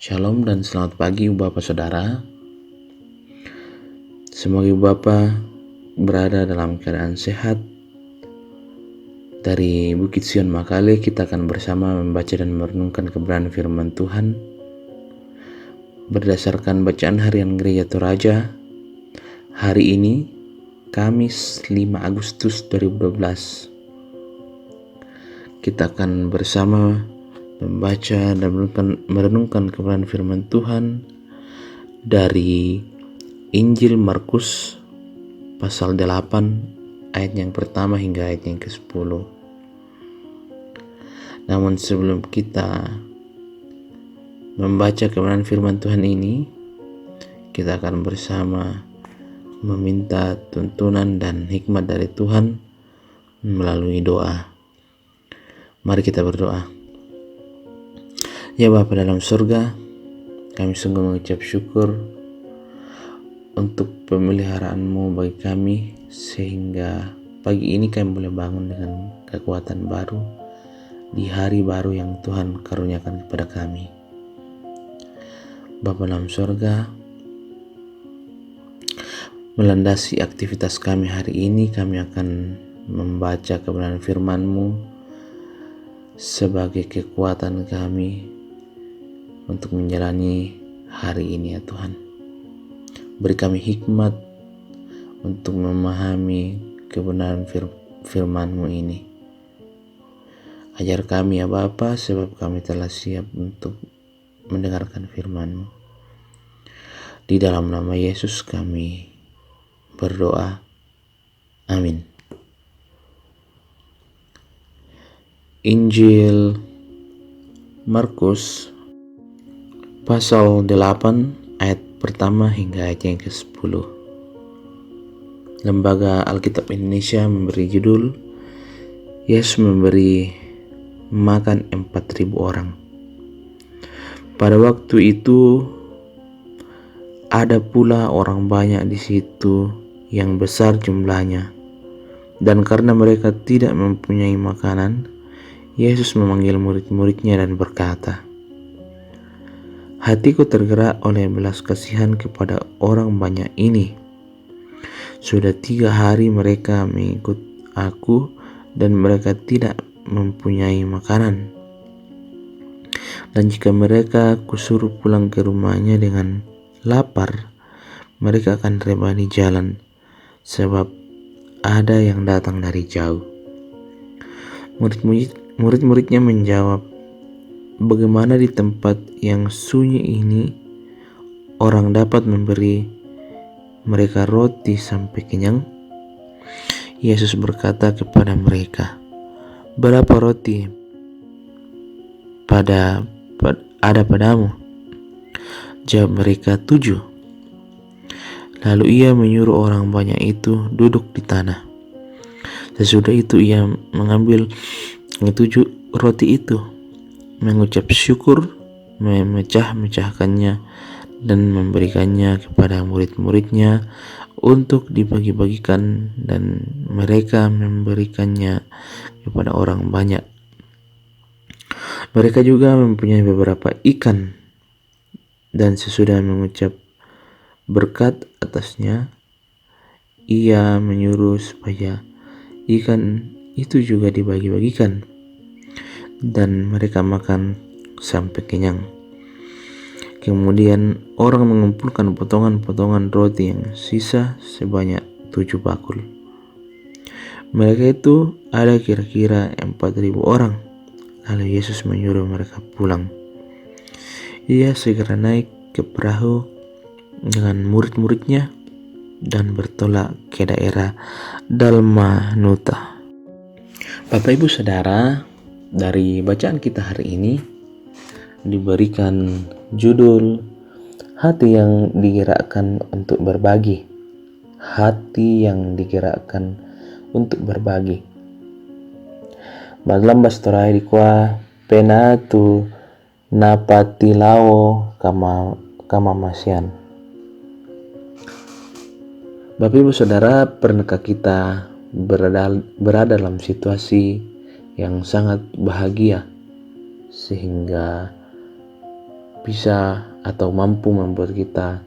Shalom dan selamat pagi Bapak Saudara. Semoga Bapak berada dalam keadaan sehat. Dari Bukit Sion Makale kita akan bersama membaca dan merenungkan kebenaran firman Tuhan berdasarkan bacaan harian Gereja Toraja hari ini, Kamis 5 Agustus 2012. Kita akan bersama membaca dan merenungkan kebenaran firman Tuhan dari Injil Markus pasal 8 ayat yang pertama hingga ayat yang ke-10. Namun sebelum kita membaca kebenaran firman Tuhan ini, kita akan bersama meminta tuntunan dan hikmat dari Tuhan melalui doa. Mari kita berdoa. Ya Bapa dalam surga, kami sungguh mengucap syukur untuk pemeliharaan-Mu bagi kami, sehingga pagi ini kami boleh bangun dengan kekuatan baru di hari baru yang Tuhan karuniakan kepada kami. Bapa dalam surga, melandasi aktivitas kami hari ini, kami akan membaca kebenaran firman-Mu sebagai kekuatan kami untuk menjalani hari ini ya Tuhan. Beri kami hikmat untuk memahami kebenaran firman-Mu ini. Ajar kami ya Bapa, sebab kami telah siap untuk mendengarkan firman-Mu. Di dalam nama Yesus kami berdoa. Amin. Injil Markus pasal 8 ayat pertama hingga ayat yang ke-10. Lembaga Alkitab Indonesia memberi judul Yesus memberi makan 4.000 orang. Pada waktu itu ada pula orang banyak di situ yang besar jumlahnya, dan karena mereka tidak mempunyai makanan, Yesus memanggil murid-muridnya dan berkata, "Hatiku tergerak oleh belas kasihan kepada orang banyak ini. Sudah 3 hari mereka mengikut aku dan mereka tidak mempunyai makanan. Dan jika mereka kusuruh pulang ke rumahnya dengan lapar, mereka akan rebah di jalan, sebab ada yang datang dari jauh." Murid-muridnya menjawab, "Bagaimana di tempat yang sunyi ini orang dapat memberi mereka roti sampai kenyang?" Yesus berkata kepada mereka, "Berapa roti ada padamu?" Jawab mereka, 7. Lalu ia menyuruh orang banyak itu duduk di tanah. Sesudah itu ia mengambil 7 roti itu, mengucap syukur, memecah-mecahkannya dan memberikannya kepada murid-muridnya untuk dibagi-bagikan, dan mereka memberikannya kepada orang banyak. Mereka juga mempunyai beberapa ikan, dan sesudah mengucap berkat atasnya, ia menyuruh supaya ikan itu juga dibagi-bagikan, dan mereka makan sampai kenyang. Kemudian orang mengumpulkan potongan-potongan roti yang sisa sebanyak 7 bakul. Mereka itu ada kira-kira 4.000 orang. Lalu Yesus menyuruh mereka pulang. Ia segera naik ke perahu dengan murid-muridnya dan bertolak ke daerah Dalmanuta. Bapak Ibu Saudara, dari bacaan kita hari ini diberikan judul hati yang digerakkan untuk berbagi. Hati yang digerakkan untuk berbagi. Dalam bahasa Torah dikwa pena tu napatilao kama masian. Bapak Ibu Saudara, pernahkah kita berada dalam situasi yang sangat bahagia sehingga bisa atau mampu membuat kita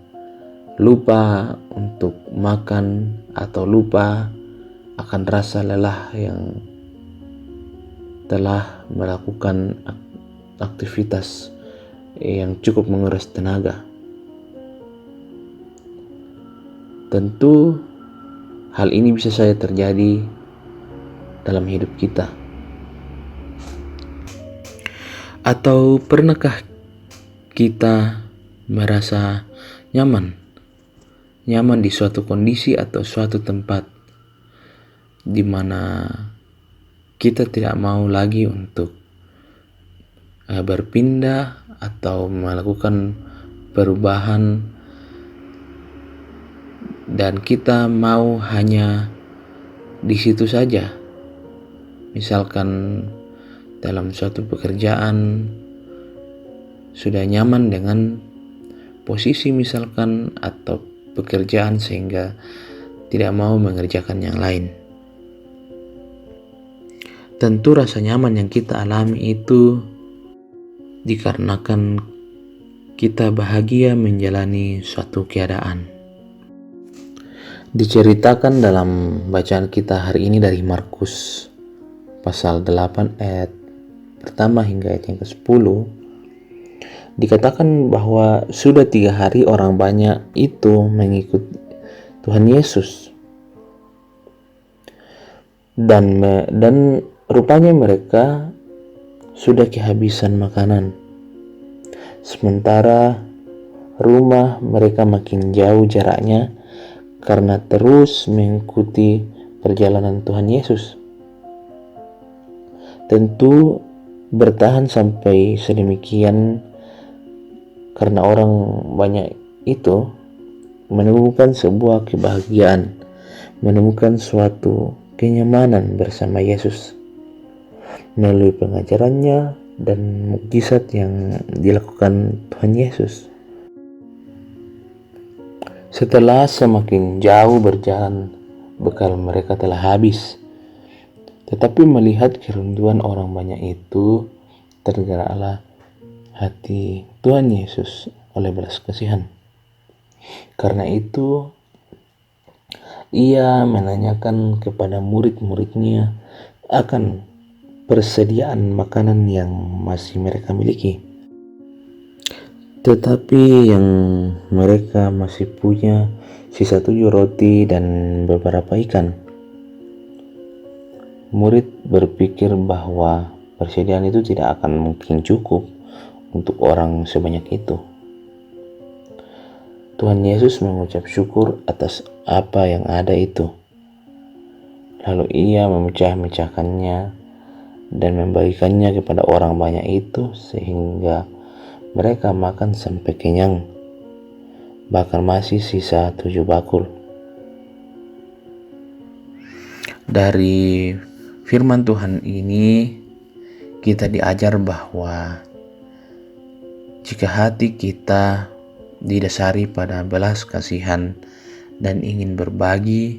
lupa untuk makan atau lupa akan rasa lelah yang telah melakukan aktivitas yang cukup menguras tenaga. Tentu hal ini bisa saja terjadi dalam hidup kita. Atau pernahkah kita merasa nyaman di suatu kondisi atau suatu tempat di mana kita tidak mau lagi untuk berpindah atau melakukan perubahan, dan kita mau hanya di situ saja. Misalkan dalam suatu pekerjaan sudah nyaman dengan posisi misalkan atau pekerjaan sehingga tidak mau mengerjakan yang lain. Tentu rasa nyaman yang kita alami itu dikarenakan kita bahagia menjalani suatu keadaan. Diceritakan dalam bacaan kita hari ini dari Markus pasal 8 ayat pertama hingga ayat yang ke-10, dikatakan bahwa sudah 3 hari orang banyak itu mengikut Tuhan Yesus, dan rupanya mereka sudah kehabisan makanan, sementara rumah mereka makin jauh jaraknya karena terus mengikuti perjalanan Tuhan Yesus. Tentu bertahan sampai sedemikian karena orang banyak itu menemukan sebuah kebahagiaan, menemukan suatu kenyamanan bersama Yesus melalui pengajarannya dan mukjizat yang dilakukan Tuhan Yesus. Setelah semakin jauh berjalan, bekal mereka telah habis. Tetapi melihat kerinduan orang banyak itu, tergeraklah hati Tuhan Yesus oleh belas kasihan. Karena itu, ia menanyakan kepada murid-muridnya akan persediaan makanan yang masih mereka miliki. Tetapi yang mereka masih punya sisa 7 roti dan beberapa ikan. Murid berpikir bahwa persediaan itu tidak akan mungkin cukup untuk orang sebanyak itu. Tuhan Yesus mengucap syukur atas apa yang ada itu. Lalu ia memecah-mecahkannya dan membagikannya kepada orang banyak itu sehingga mereka makan sampai kenyang. Bahkan masih sisa 7 bakul. Dari firman Tuhan ini kita diajar bahwa jika hati kita didasari pada belas kasihan dan ingin berbagi,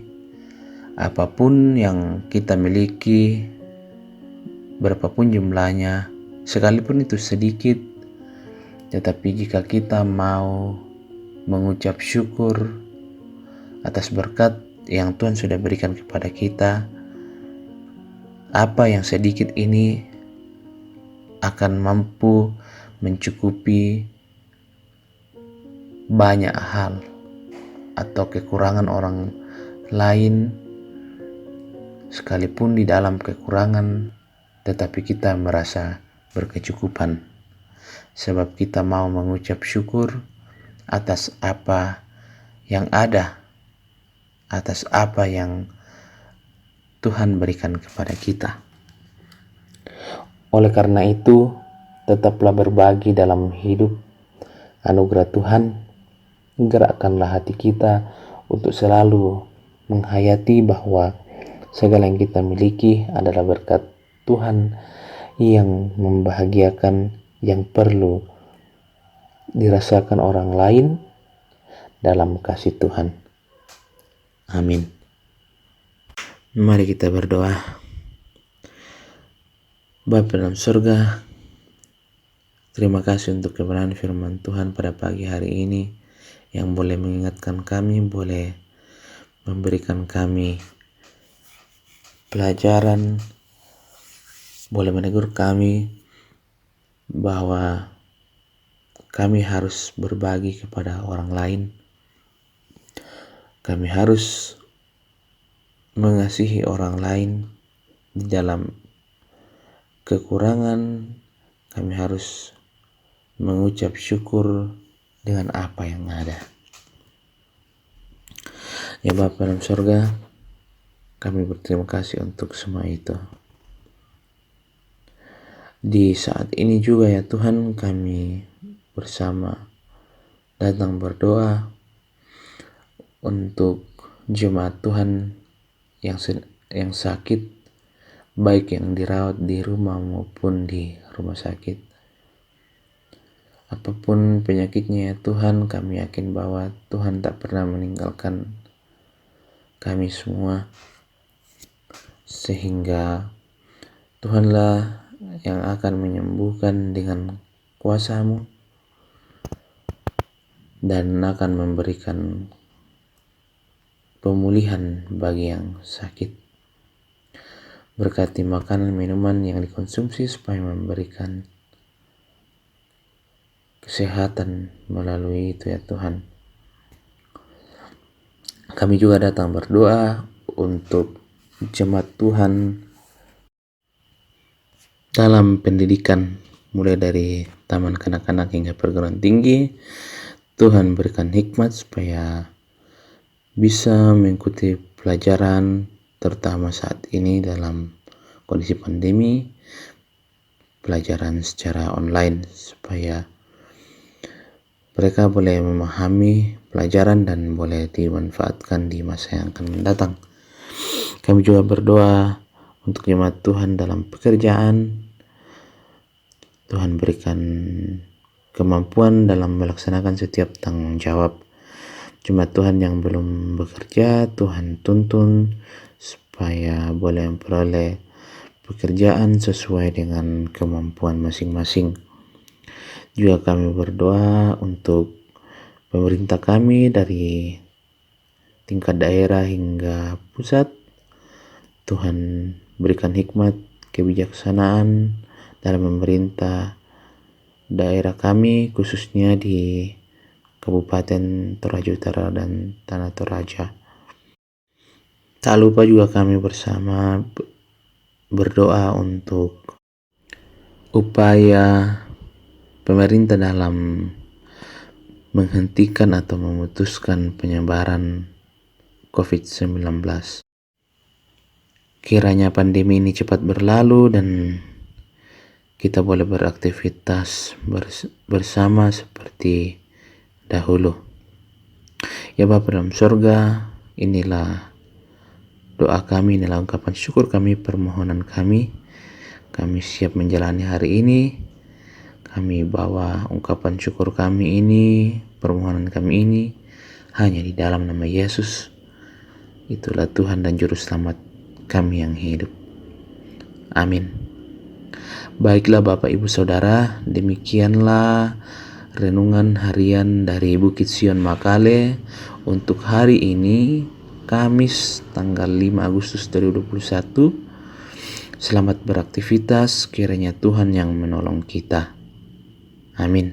apapun yang kita miliki, berapapun jumlahnya, sekalipun itu sedikit, tetapi jika kita mau mengucap syukur atas berkat yang Tuhan sudah berikan kepada kita, apa yang sedikit ini akan mampu mencukupi banyak hal atau kekurangan orang lain, sekalipun di dalam kekurangan tetapi kita merasa berkecukupan, sebab kita mau mengucap syukur atas apa yang ada, atas apa yang Tuhan berikan kepada kita. Oleh karena itu, tetaplah berbagi dalam hidup anugerah Tuhan. Gerakkanlah hati kita untuk selalu menghayati bahwa segala yang kita miliki adalah berkat Tuhan yang membahagiakan, yang perlu dirasakan orang lain dalam kasih Tuhan. Amin. Mari kita berdoa. Bapa dalam surga, Terima kasih untuk kebenaran firman Tuhan pada pagi hari ini yang boleh mengingatkan kami, boleh memberikan kami pelajaran, boleh menegur kami bahwa kami harus berbagi kepada orang lain. Kami harus mengasihi orang lain di dalam kekurangan. Kami harus mengucap syukur dengan apa yang ada. Ya Bapa dalam sorga, kami berterima kasih untuk semua itu. Di saat ini juga ya Tuhan, kami bersama datang berdoa untuk jemaat Tuhan yang sakit, baik yang dirawat di rumah maupun di rumah sakit. Apapun penyakitnya ya Tuhan, kami yakin bahwa Tuhan tak pernah meninggalkan kami semua, sehingga Tuhanlah yang akan menyembuhkan dengan kuasa-Mu dan akan memberikan pemulihan bagi yang sakit. Berkati makanan minuman yang dikonsumsi supaya memberikan kesehatan melalui itu ya Tuhan. Kami juga datang berdoa untuk jemaat Tuhan dalam pendidikan, mulai dari taman kanak-kanak hingga perguruan tinggi. Tuhan berikan hikmat supaya bisa mengikuti pelajaran, terutama saat ini dalam kondisi pandemi, pelajaran secara online, supaya mereka boleh memahami pelajaran dan boleh dimanfaatkan di masa yang akan mendatang. Kami juga berdoa untuk jemaat Tuhan dalam pekerjaan. Tuhan berikan kemampuan dalam melaksanakan setiap tanggung jawab. Jemaat Tuhan yang belum bekerja, Tuhan tuntun supaya boleh memperoleh pekerjaan sesuai dengan kemampuan masing-masing. Juga kami berdoa untuk pemerintah kami dari tingkat daerah hingga pusat. Tuhan berikan hikmat, kebijaksanaan dalam memerintah daerah kami, khususnya di Kabupaten Toraja Utara dan Tanah Toraja. Tak lupa juga kami bersama berdoa untuk upaya pemerintah dalam menghentikan atau memutuskan penyebaran COVID-19. Kiranya pandemi ini cepat berlalu dan kita boleh beraktivitas bersama seperti dahulu. Ya Bapa dalam sorga, inilah doa kami, inilah ungkapan syukur kami, permohonan kami. Kami siap menjalani hari ini. Kami bawa ungkapan syukur kami ini, permohonan kami ini hanya di dalam nama Yesus. Itulah Tuhan dan Juru Selamat kami yang hidup. Amin. Baiklah Bapak Ibu Saudara, demikianlah renungan harian dari Bukit Sion Makale untuk hari ini, Kamis tanggal 5 Agustus 2021. Selamat beraktivitas, kiranya Tuhan yang menolong kita. Amin.